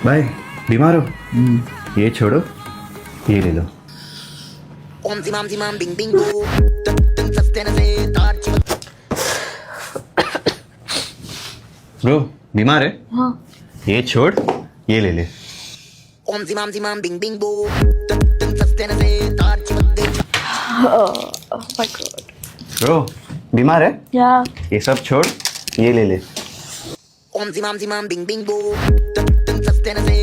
भाई बीमार हो? ये छोड़ो, ये ले लो। Om zimam zimam bing bing boo. Tum tum sastena se tarchi. Bro बीमार है? हाँ ये छोड़, ये ले ले। Om zimam zimam bing bing boo. Tum tum sastena se tarchi. oh my god bro बीमार है? yeah ये सब छोड़, ये ले ले। Om zimam zimam bing bing boo. Tum tum sastena se